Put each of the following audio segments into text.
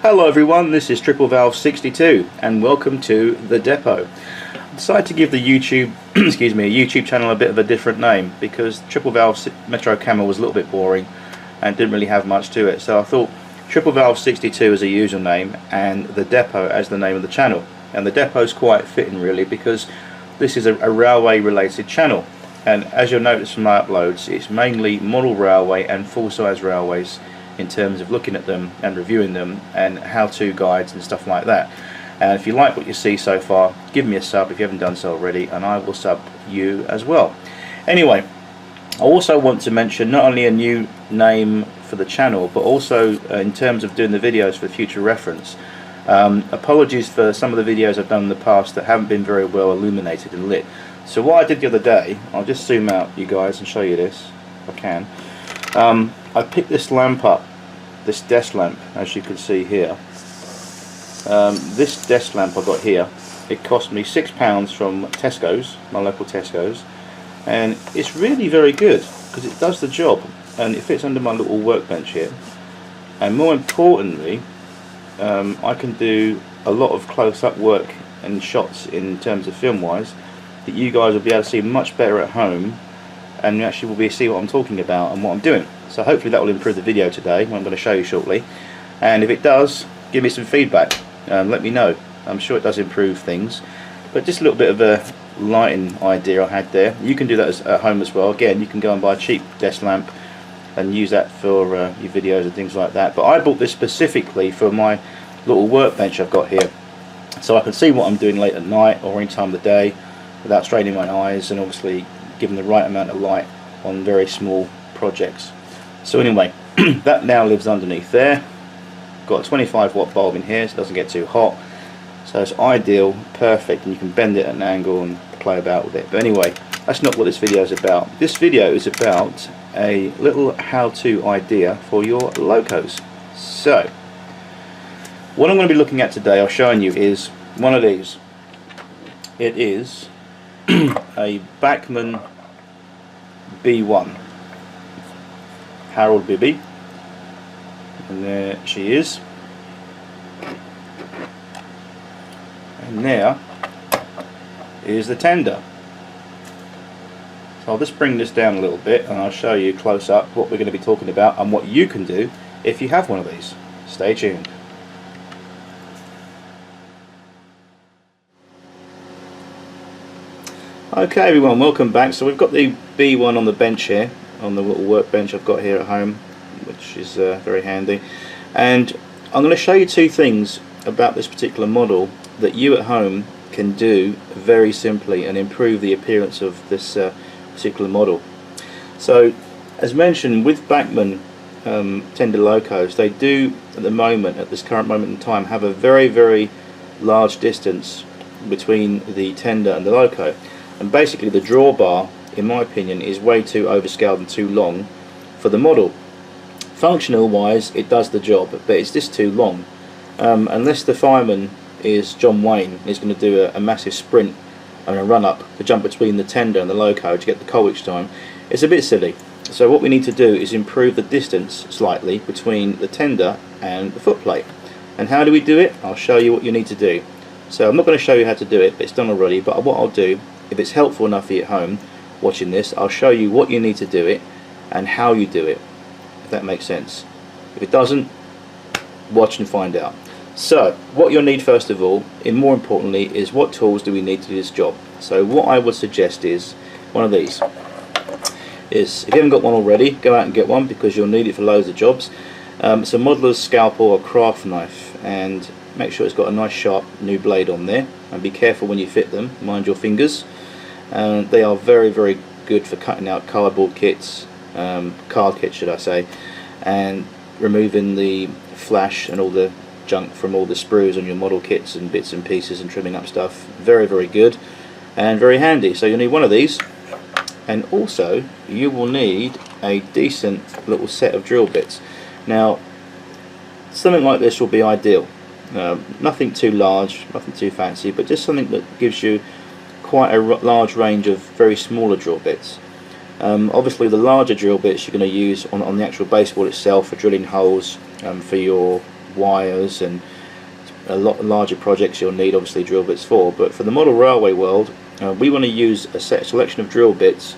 Hello everyone, this is Triple Valve 62 and welcome to the depot. I decided to give the YouTube excuse me, a YouTube channel a bit of a different name because Triple Valve Metro Camel was a little bit boring and didn't really have much to it, so I thought Triple Valve 62 as a username and the depot as the name of the channel. And the depot is quite fitting really because this is a railway related channel, and as you'll notice from my uploads, it's mainly model railway and full-size railways in terms of looking at them and reviewing them and how-to guides and stuff like that. And if you like what you see so far, give me a sub if you haven't done so already, and I will sub you as well. Anyway, I also want to mention not only a new name for the channel, but also in terms of doing the videos for future reference. Apologies for some of the videos I've done in the past that haven't been very well illuminated and lit. So what I did the other day, I'll just zoom out you guys and show you this if I can. I picked this lamp up, this desk lamp, as you can see here. This desk lamp I got here, it cost me £6 from Tesco's, my local Tesco's, and it's really very good because it does the job and it fits under my little workbench here. And more importantly, I can do a lot of close-up work and shots in terms of film-wise that you guys will be able to see much better at home, and you actually will be able to see what I'm talking about and what I'm doing. So hopefully that will improve the video today, what I'm going to show you shortly. And if it does, give me some feedback. Let me know. I'm sure it does improve things. But just a little bit of a lighting idea I had there. You can do that at home as well. Again, you can go and buy a cheap desk lamp and use that for your videos and things like that. But I bought this specifically for my little workbench I've got here, so I can see what I'm doing late at night or any time of the day without straining my eyes, and obviously giving the right amount of light on very small projects. So anyway, that now lives underneath there. Got a 25 watt bulb in here so it doesn't get too hot, so it's ideal, perfect, and you can bend it at an angle and play about with it. But anyway, that's not what this video is about. This video is about a little how-to idea for your locos. So what I'm going to be looking at today, I'll showing you, is one of these. It is a Bachmann B1 Harold Bibby, and there she is, and there is the tender. So I'll just bring this down a little bit and I'll show you close up what we're going to be talking about and what you can do if you have one of these. Stay tuned. Okay everyone, welcome back. So we've got the B1 on the bench here, on the little workbench I've got here at home, which is very handy. And I'm going to show you two things about this particular model that you at home can do very simply and improve the appearance of this particular model. So as mentioned, with Bachmann tender locos, they do at the moment, at this current moment in time, have a very large distance between the tender and the loco. And basically the drawbar, in my opinion, is way too overscaled and too long for the model. Functional wise it does the job, but it's just too long. Unless the fireman is John Wayne and is going to do a massive sprint and a run up to jump between the tender and the loco to get the coal each time, it's a bit silly. So what we need to do is improve the distance slightly between the tender and the footplate. And how do we do it? I'll show you what you need to do. So I'm not going to show you how to do it, but it's done already. But what I'll do, if it's helpful enough for you at home watching this, I'll show you what you need to do it and how you do it, if that makes sense. If it doesn't, watch and find out. So what you'll need first of all, and more importantly, is what tools do we need to do this job. So what I would suggest is one of these. If you haven't got one already, go out and get one because you'll need it for loads of jobs. It's a modeller's scalpel or craft knife, and make sure it's got a nice sharp new blade on there, and be careful when you fit them, mind your fingers. They are very good for cutting out cardboard kits, card kits should I say, and removing the flash and all the junk from all the sprues on your model kits and bits and pieces and trimming up stuff. Very good and very handy. So you'll need one of these, and also you will need a decent little set of drill bits. Now something like this will be ideal. Nothing too large, nothing too fancy, but just something that gives you quite a large range of very smaller drill bits. Obviously the larger drill bits you're going to use on the actual baseboard itself for drilling holes for your wires and a lot larger projects you'll need obviously drill bits for. But for the model railway world, we want to use a selection of drill bits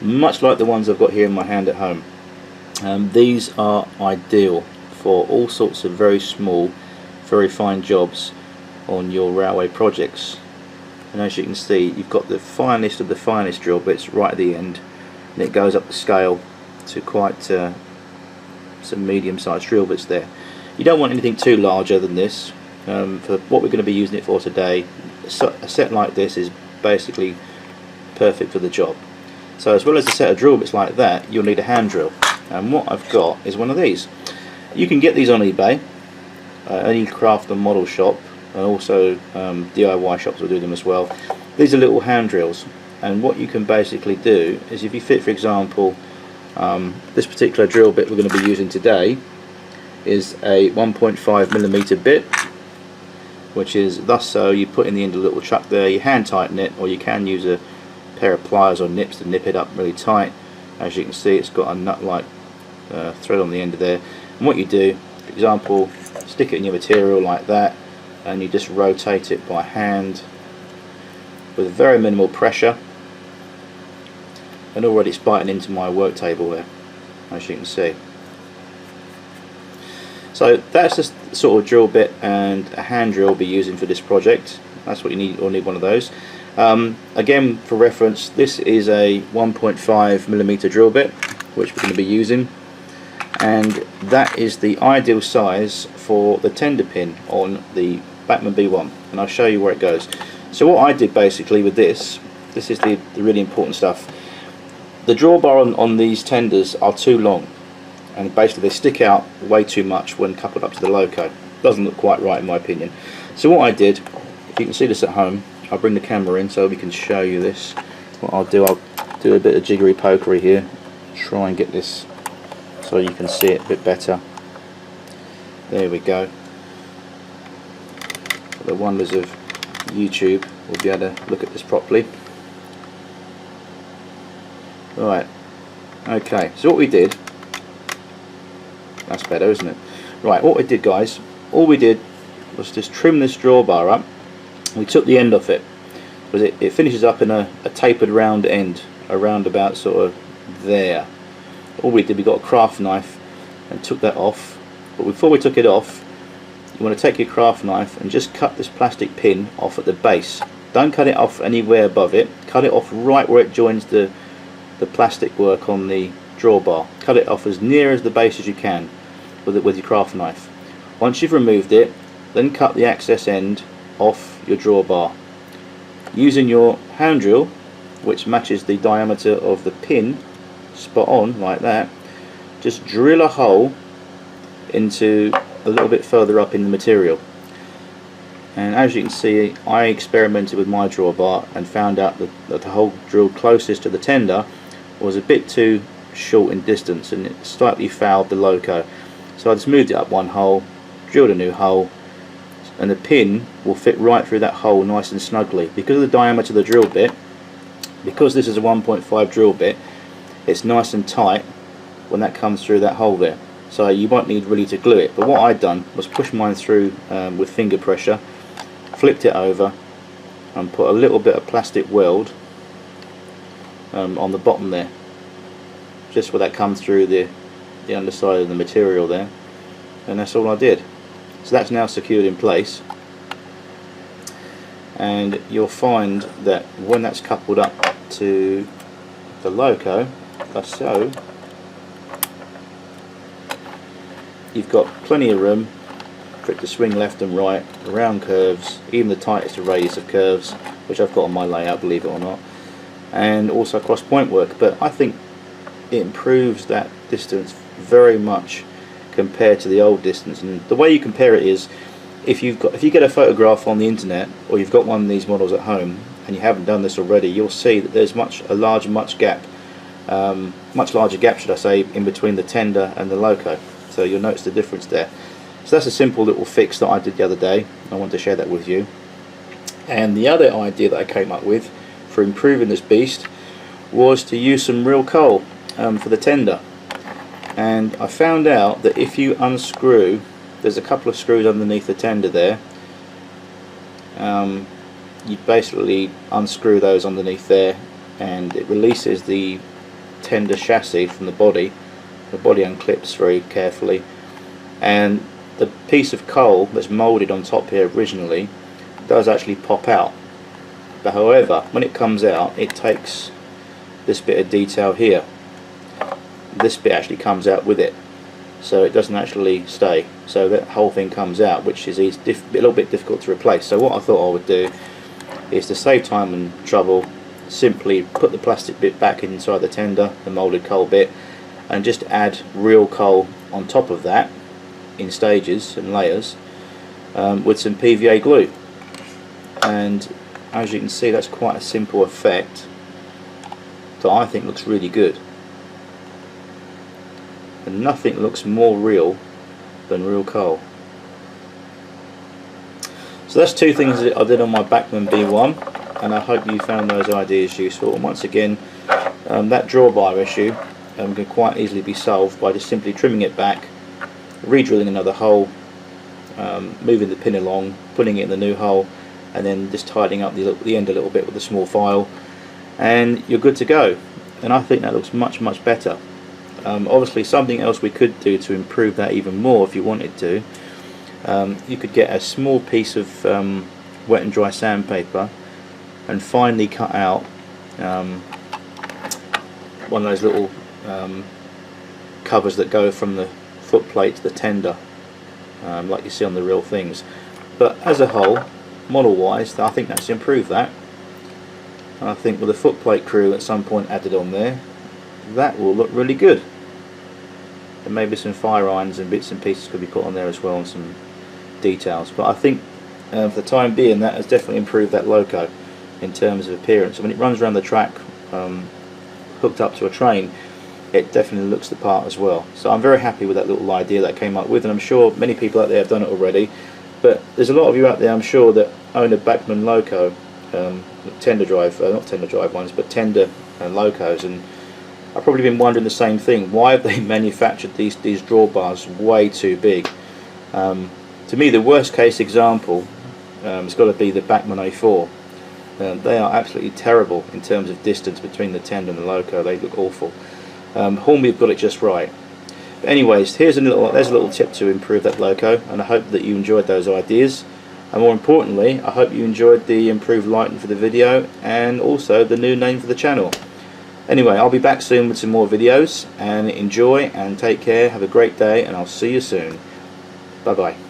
much like the ones I've got here in my hand at home. These are ideal for all sorts of very small, very fine jobs on your railway projects. And as you can see, you've got the finest of the finest drill bits right at the end, and it goes up the scale to quite some medium-sized drill bits there. You don't want anything too larger than this. For what we're going to be using it for today, a set like this is basically perfect for the job. So as well as a set of drill bits like that, you'll need a hand drill, and what I've got is one of these. You can get these on eBay, any craft and model shop, and also DIY shops will do them as well. These are little hand drills, and what you can basically do is, if you fit, for example, this particular drill bit we're going to be using today is a 1.5mm bit, which is thus so. You put in the end of the little chuck there, you hand tighten it, or you can use a pair of pliers or nips to nip it up really tight. As you can see, it's got a nut-like thread on the end of there, and what you do, for example, stick it in your material like that, and you just rotate it by hand with very minimal pressure, and already it's biting into my work table there, as you can see. So that's just the sort of drill bit and a hand drill we'll be using for this project. That's what you need. You'll need one of those. Again, for reference, this is a 1.5mm drill bit which we're going to be using, and that is the ideal size for the tender pin on the Bachmann B1, and I'll show you where it goes. So what I did basically with this is the really important stuff. The drawbar on these tenders are too long, and basically they stick out way too much when coupled up to the loco. Doesn't look quite right in my opinion. So what I did, if you can see this at home, I'll bring the camera in so we can show you this. What I'll do a bit of jiggery pokery here, try and get this so you can see it a bit better. There we go. The wonders of YouTube will be able to look at this properly. Right, okay, so what we did, that's better, isn't it? Right, what we did, guys, all we did was just trim this drawbar up. We took the end off it, because it finishes up in a tapered round end, around about sort of there. All we did, we got a craft knife and took that off, but before we took it off, you want to take your craft knife and just cut this plastic pin off at the base. Don't cut it off anywhere above it, cut it off right where it joins the plastic work on the drawbar. Cut it off as near as the base as you can with your craft knife. Once you've removed it, then cut the access end off your drawbar. Using your hand drill, which matches the diameter of the pin, spot on like that, just drill a hole into a little bit further up in the material. And as you can see, I experimented with my drawbar and found out that the hole drilled closest to the tender was a bit too short in distance, and it slightly fouled the loco. So I just moved it up one hole, drilled a new hole, and the pin will fit right through that hole nice and snugly. Because of the diameter of the drill bit, because this is a 1.5 drill bit, it's nice and tight when that comes through that hole there. So you won't need really to glue it, but what I'd done was push mine through with finger pressure, flipped it over and put a little bit of plastic weld on the bottom there, just where that comes through the underside of the material there, and that's all I did. So that's now secured in place, and you'll find that when that's coupled up to the loco, like so, you've got plenty of room for it to swing left and right, around curves, even the tightest of radius of curves, which I've got on my layout, believe it or not, and also across point work. But I think it improves that distance very much compared to the old distance. And the way you compare it is, if you get a photograph on the internet, or you've got one of these models at home and you haven't done this already, you'll see that there's much larger gap should I say, in between the tender and the loco. So you'll notice the difference there. So that's a simple little fix that I did the other day. I wanted to share that with you. And the other idea that I came up with for improving this beast was to use some real coal for the tender. And I found out that if you unscrew there's a couple of screws underneath the tender there. You basically unscrew those underneath there, and it releases the tender chassis from the body. The body unclips very carefully, and the piece of coal that's moulded on top here originally does actually pop out. But however, when it comes out, it takes this bit of detail here. This bit actually comes out with it, so it doesn't actually stay. So that whole thing comes out, which is a little bit difficult to replace. So what I thought I would do is, to save time and trouble, simply put the plastic bit back inside the tender, the moulded coal bit, and just add real coal on top of that in stages and layers, with some PVA glue. And as you can see, that's quite a simple effect that I think looks really good. And nothing looks more real than real coal. So that's two things that I did on my Bachmann B1, and I hope you found those ideas useful. And once again, that drawbar issue can quite easily be solved by just simply trimming it back, re-drilling another hole, moving the pin along, putting it in the new hole, and then just tidying up the end a little bit with a small file, and you're good to go. And I think that looks much better. Obviously, something else we could do to improve that even more, if you wanted to, you could get a small piece of wet and dry sandpaper and finely cut out one of those little covers that go from the foot plate to the tender, like you see on the real things. But as a whole, model wise, I think that's improved that. And I think with the foot plate crew at some point added on there, that will look really good. And maybe some fire irons and bits and pieces could be put on there as well, and some details. But I think for the time being, that has definitely improved that loco in terms of appearance. And when it runs around the track hooked up to a train, it definitely looks the part as well. So I'm very happy with that little idea that I came up with, and I'm sure many people out there have done it already. But there's a lot of you out there, I'm sure, that own a Bachmann loco, tender drive, not tender drive ones, but tender locos, and I've probably been wondering the same thing. Why have they manufactured these drawbars way too big? To me, the worst case example has got to be the Bachmann A4. They are absolutely terrible in terms of distance between the tender and the loco. They look awful. Hornby have got it just right. But anyways, there's a little tip to improve that loco, and I hope that you enjoyed those ideas. And more importantly, I hope you enjoyed the improved lighting for the video, and also the new name for the channel. Anyway, I'll be back soon with some more videos, and enjoy and take care. Have a great day, and I'll see you soon. Bye bye.